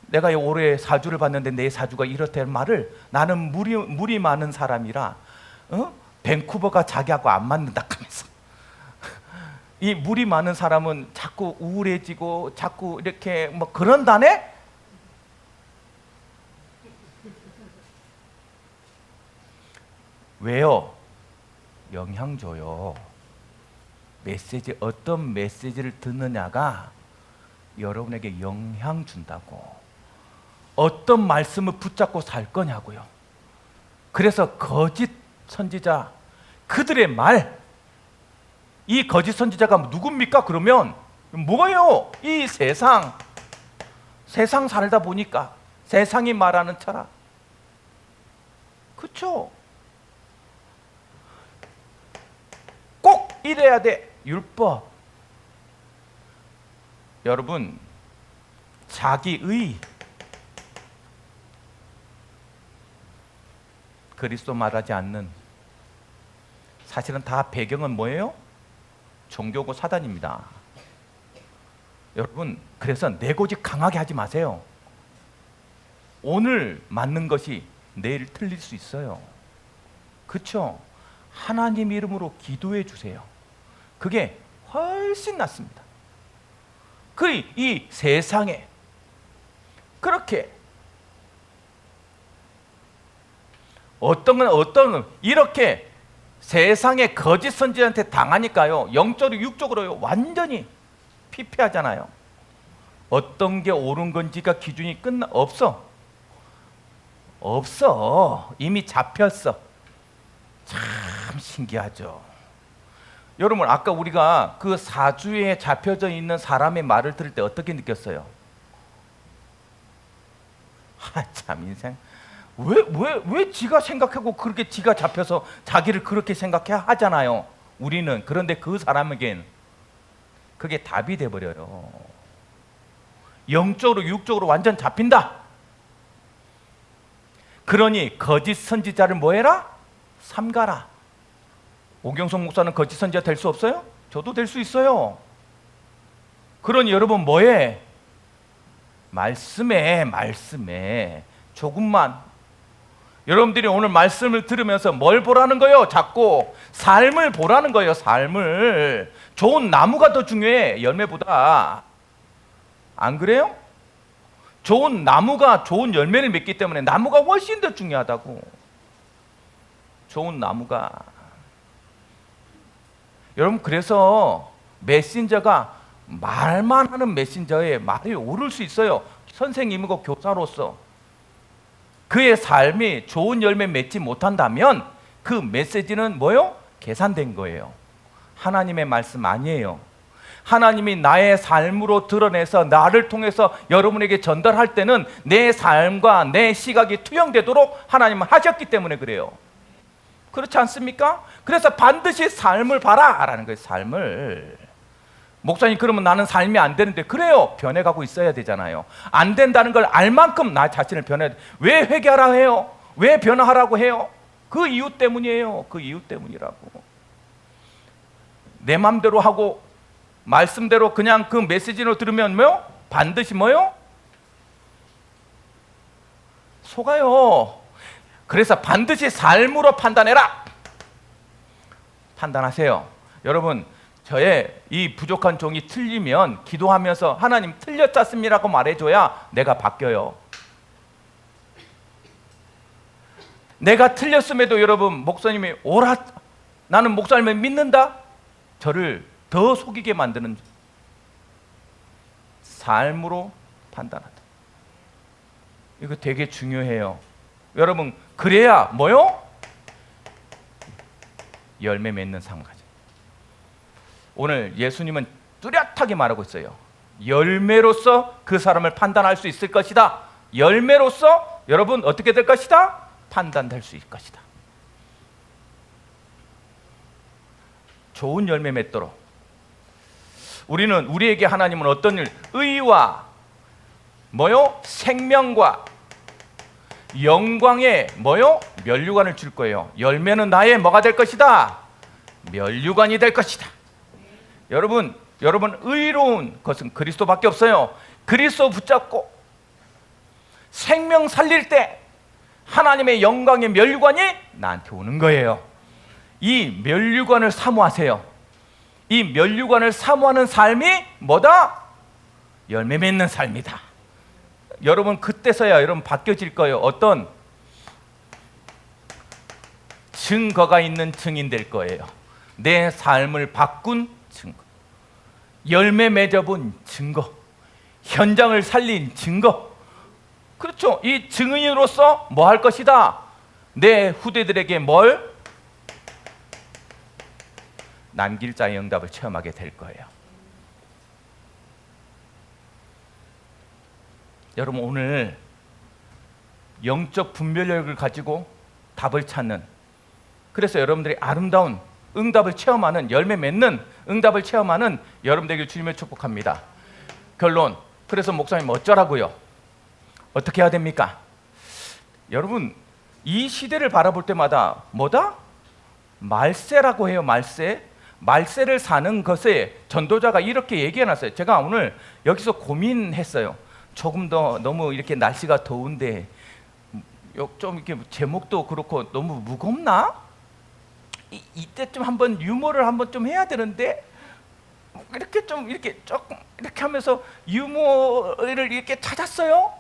내가 올해 사주를 봤는데 내 사주가 이렇다는 말을, 나는 물이 많은 사람이라 밴쿠버가 자기하고 안 맞는다 하면서 이 물이 많은 사람은 자꾸 우울해지고 자꾸 이렇게 뭐 그런다네? 왜요? 영향 줘요. 메시지, 어떤 메시지를 듣느냐가 여러분에게 영향 준다고. 어떤 말씀을 붙잡고 살 거냐고요. 그래서 거짓 선지자, 그들의 말, 이 거짓 선지자가 누굽니까? 그러면 뭐예요? 이 세상 살다 보니까 세상이 말하는 철학, 그렇죠? 꼭 이래야 돼, 율법. 여러분, 자기의, 그리스도 말하지 않는, 사실은 다 배경은 뭐예요? 종교고 사단입니다. 여러분, 그래서 내 고집 강하게 하지 마세요. 오늘 맞는 것이 내일 틀릴 수 있어요. 그렇죠? 하나님 이름으로 기도해 주세요. 그게 훨씬 낫습니다. 이 세상에 그렇게 어떤 이렇게 세상에 거짓 선지자한테 당하니까요, 영적으로 육적으로 완전히 피폐하잖아요. 어떤 게 옳은 건지가 기준이 없어. 이미 잡혔어. 참 신기하죠. 여러분, 아까 우리가 그 사주에 잡혀져 있는 사람의 말을 들을 때 어떻게 느꼈어요? 참 인생 왜 지가 생각하고 그렇게 지가 잡혀서 자기를 그렇게 생각해 하잖아요. 우리는. 그런데 그 사람에겐 그게 답이 돼버려요. 영적으로 육적으로 완전 잡힌다. 그러니 거짓 선지자를 뭐해라? 삼가라. 오경성 목사는 거짓 선지자 될 수 없어요? 저도 될 수 있어요. 그러니 여러분 뭐해? 말씀에 조금만. 여러분들이 오늘 말씀을 들으면서 뭘 보라는 거예요? 자꾸 삶을 보라는 거예요. 삶을. 좋은 나무가 더 중요해, 열매보다. 안 그래요? 좋은 나무가 좋은 열매를 맺기 때문에 나무가 훨씬 더 중요하다고. 좋은 나무가. 여러분, 그래서 메신저가 말만 하는 메신저에 말이 오를 수 있어요. 선생님이고 교사로서 그의 삶이 좋은 열매 맺지 못한다면 그 메시지는 뭐요? 계산된 거예요. 하나님의 말씀 아니에요. 하나님이 나의 삶으로 드러내서 나를 통해서 여러분에게 전달할 때는 내 삶과 내 시각이 투영되도록 하나님은 하셨기 때문에 그래요. 그렇지 않습니까? 그래서 반드시 삶을 봐라 라는 거예요. 삶을. 목사님, 그러면 나는 삶이 안 되는데. 그래요. 변해가고 있어야 되잖아요. 안 된다는 걸 알 만큼 나 자신을 변해야 돼. 왜 회개하라 해요? 왜 변화하라고 해요? 그 이유 때문이에요. 그 이유 때문이라고. 내 맘대로 하고 말씀대로 그냥 그 메시지로 들으면 뭐요? 반드시 뭐요? 속아요. 그래서 반드시 삶으로 판단해라. 판단하세요. 여러분, 저의 이 부족한 종이 틀리면 기도하면서 하나님 틀렸습니다라고 말해줘야 내가 바뀌어요. 내가 틀렸음에도 여러분, 목사님이 오라, 나는 목사님을 믿는다, 저를 더 속이게 만드는 삶으로 판단한다. 이거 되게 중요해요. 여러분, 그래야 뭐요? 열매 맺는 삶을 가져. 오늘 예수님은 뚜렷하게 말하고 있어요. 열매로서 그 사람을 판단할 수 있을 것이다. 열매로서 여러분 어떻게 될 것이다? 판단될 수 있을 것이다. 좋은 열매 맺도록 우리에게 하나님은 어떤 일, 의와 뭐요? 생명과 영광의 뭐요? 면류관을 줄 거예요. 열매는 나의 뭐가 될 것이다? 면류관이 될 것이다. 여러분 의로운 것은 그리스도밖에 없어요. 그리스도 붙잡고 생명 살릴 때 하나님의 영광의 면류관이 나한테 오는 거예요. 이 면류관을 사모하세요. 이 면류관을 사모하는 삶이 뭐다? 열매 맺는 삶이다. 여러분, 그때서야 여러분 바뀌어질 거예요. 어떤 증거가 있는 증인 될 거예요. 내 삶을 바꾼 증거, 열매 맺어본 증거, 현장을 살린 증거. 그렇죠. 이 증인으로서 뭐 할 것이다? 내 후대들에게 뭘? 남길 자의 응답을 체험하게 될 거예요. 여러분, 오늘 영적 분별력을 가지고 답을 찾는, 그래서 여러분들이 아름다운 응답을 체험하는, 열매 맺는 응답을 체험하는 여러분들에게 주님을 축복합니다. 결론, 그래서 목사님 어쩌라고요? 어떻게 해야 됩니까? 여러분, 이 시대를 바라볼 때마다 뭐다? 말세라고 해요. 말세를 사는 것에 전도자가 이렇게 얘기해놨어요. 제가 오늘 여기서 고민했어요. 조금 더 너무 이렇게 날씨가 더운데 좀 이렇게 제목도 그렇고 너무 무겁나? 이때쯤 한번 유머를 한번 좀 해야 되는데 이렇게 좀 이렇게 조금 이렇게 하면서 유머를 이렇게 찾았어요.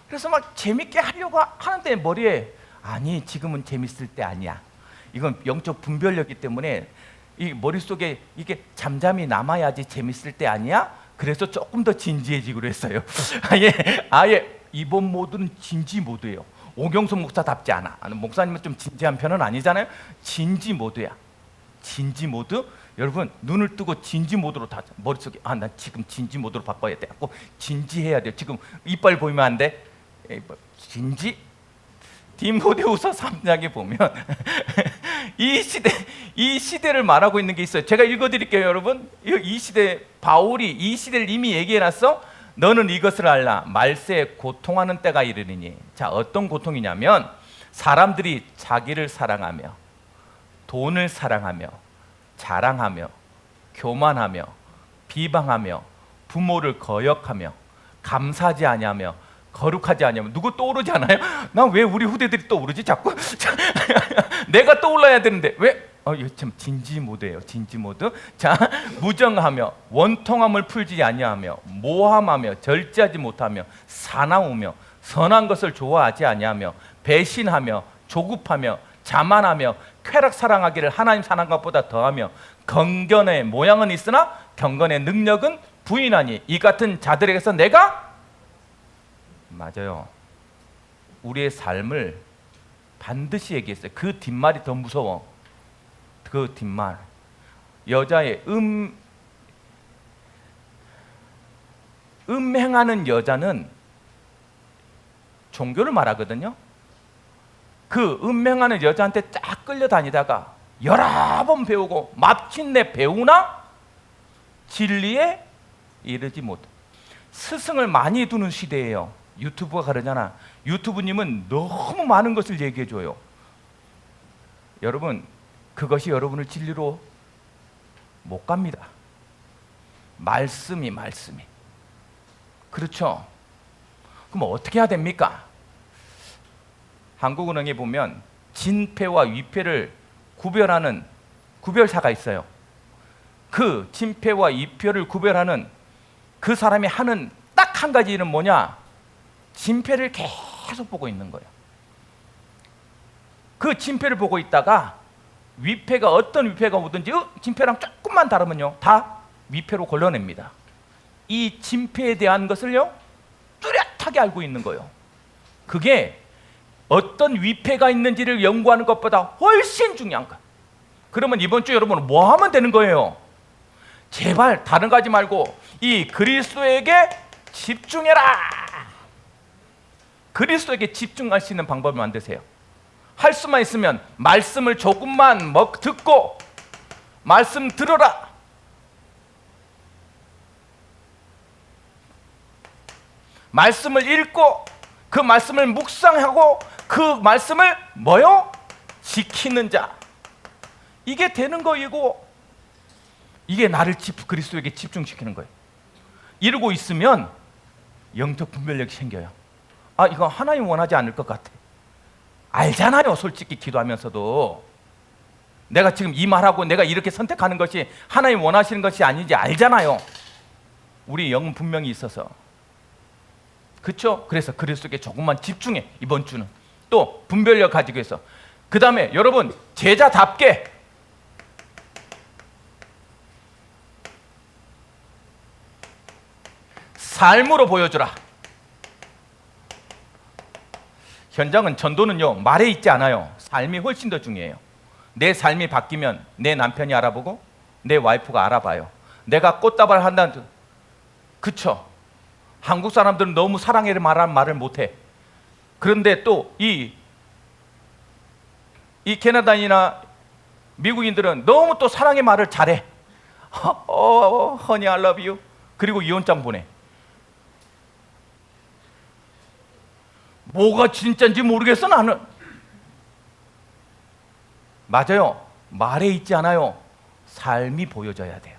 그래서 막 재밌게 하려고 하는데 머리에 아니 지금은 재밌을 때 아니야. 이건 영적 분별력이기 때문에 이 머릿속에 이게 잠잠히 남아야지 재밌을 때 아니야. 그래서 조금 더 진지해지기로 했어요. 아예 이번 모드는 진지 모드예요. 오경선 목사답지 않아. 목사님은 좀 진지한 편은 아니잖아요. 진지 모드야. 진지 모드. 여러분 눈을 뜨고 진지 모드로 다 머릿속에 나 지금 진지 모드로 바꿔야 돼. 꼭 진지해야 돼요. 지금 이빨 보이면 안 돼. 진지. 디모데후서 3장에 보면 이 시대를 말하고 있는 게 있어요. 제가 읽어드릴게요, 여러분. 이 시대 바울이 이 시대를 이미 얘기해놨어. 너는 이것을 알라. 말세에 고통하는 때가 이르리니. 자, 어떤 고통이냐면 사람들이 자기를 사랑하며 돈을 사랑하며 자랑하며 교만하며 비방하며 부모를 거역하며 감사하지 아니하며 거룩하지 아니하며. 누구 떠오르지 않아요? 난 왜 우리 후대들이 떠오르지 자꾸? 내가 떠올라야 되는데 왜? 이거 참 진지 모드예요. 진지 모드. 자, 무정하며 원통함을 풀지 아니하며 모함하며 절제하지 못하며 사나우며 선한 것을 좋아하지 아니하며 배신하며 조급하며 자만하며 쾌락 사랑하기를 하나님 사랑한 것보다 더하며 경건의 모양은 있으나 경건의 능력은 부인하니 이 같은 자들에게서 내가 맞아요. 우리의 삶을 반드시 얘기했어요. 그 뒷말이 더 무서워. 그 뒷말. 여자의 음행하는 여자는 종교를 말하거든요. 그 음행하는 여자한테 쫙 끌려다니다가 여러 번 배우고 마침내 배우나 진리에 이르지 못. 스승을 많이 두는 시대예요. 유튜브가 그러잖아. 유튜브님은 너무 많은 것을 얘기해줘요. 여러분, 그것이 여러분을 진리로 못 갑니다. 말씀이. 그렇죠? 그럼 어떻게 해야 됩니까? 한국은행에 보면 진폐와 위폐를 구별하는 구별사가 있어요. 그 진폐와 위폐를 구별하는 그 사람이 하는 딱 한 가지 일은 뭐냐? 진폐를 계속 보고 있는 거예요. 그 진폐를 보고 있다가 위폐가 어떤 위폐가 오든지 진폐랑 조금만 다르면요 다 위폐로 걸러냅니다. 이 진폐에 대한 것을요 뚜렷하게 알고 있는 거예요. 그게 어떤 위폐가 있는지를 연구하는 것보다 훨씬 중요한 거예요. 그러면 이번 주 여러분은 뭐 하면 되는 거예요? 제발 다른 거 하지 말고 이 그리스도에게 집중해라. 그리스도에게 집중할 수 있는 방법을 만드세요. 할 수만 있으면 말씀을 조금만 듣고 말씀 들어라. 말씀을 읽고 그 말씀을 묵상하고 그 말씀을 뭐요? 지키는 자. 이게 되는 거이고 이게 나를 그리스도에게 집중시키는 거예요. 이러고 있으면 영적 분별력이 생겨요. 이거 하나님 원하지 않을 것 같아. 알잖아요. 솔직히 기도하면서도 내가 지금 이 말하고 내가 이렇게 선택하는 것이 하나님 원하시는 것이 아닌지 알잖아요. 우리 영은 분명히 있어서. 그렇죠? 그래서 그리스도께 조금만 집중해. 이번 주는 또 분별력 가지고 있어. 그 다음에 여러분 제자답게 삶으로 보여주라. 현장은 전도는요 말에 있지 않아요. 삶이 훨씬 더 중요해요. 내 삶이 바뀌면 내 남편이 알아보고 내 와이프가 알아봐요. 내가 꽃다발 한다는. 그쵸? 한국 사람들은 너무 사랑해를 말하는 말을 못해. 그런데 또 이 캐나다인이나 미국인들은 너무 또 사랑의 말을 잘해. honey I love you. 그리고 이혼장 보내. 뭐가 진짜인지 모르겠어 나는. 맞아요. 말에 있지 않아요. 삶이 보여져야 돼요.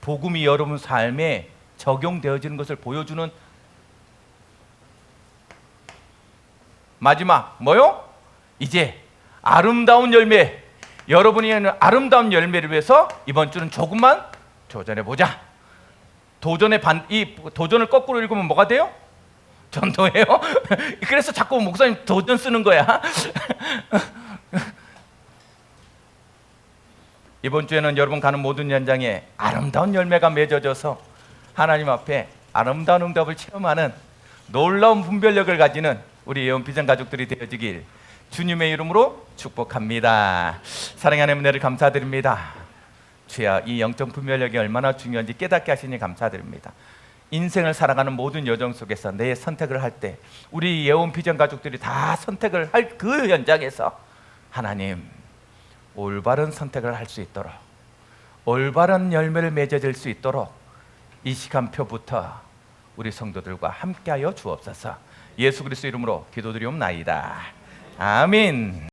복음이 여러분 삶에 적용되어지는 것을 보여주는. 마지막 뭐요? 이제 아름다운 열매, 여러분이 하는 아름다운 열매를 위해서 이번 주는 조금만 도전해 보자. 이 도전을 거꾸로 읽으면 뭐가 돼요? 전도예요. 그래서 자꾸 목사님 도전 쓰는 거야. 이번 주에는 여러분 가는 모든 현장에 아름다운 열매가 맺어져서 하나님 앞에 아름다운 응답을 체험하는 놀라운 분별력을 가지는 우리 예언비전 가족들이 되어지길 주님의 이름으로 축복합니다. 사랑하는 은혜를 감사드립니다. 주야, 이 영적 분별력이 얼마나 중요한지 깨닫게 하시니 감사드립니다. 인생을 살아가는 모든 여정 속에서 내 선택을 할 때 우리 예언비전 가족들이 다 선택을 할 그 현장에서 하나님 올바른 선택을 할 수 있도록, 올바른 열매를 맺어질 수 있도록 이 시간표부터 우리 성도들과 함께하여 주옵소서. 예수 그리스도 이름으로 기도드리옵나이다. 아멘.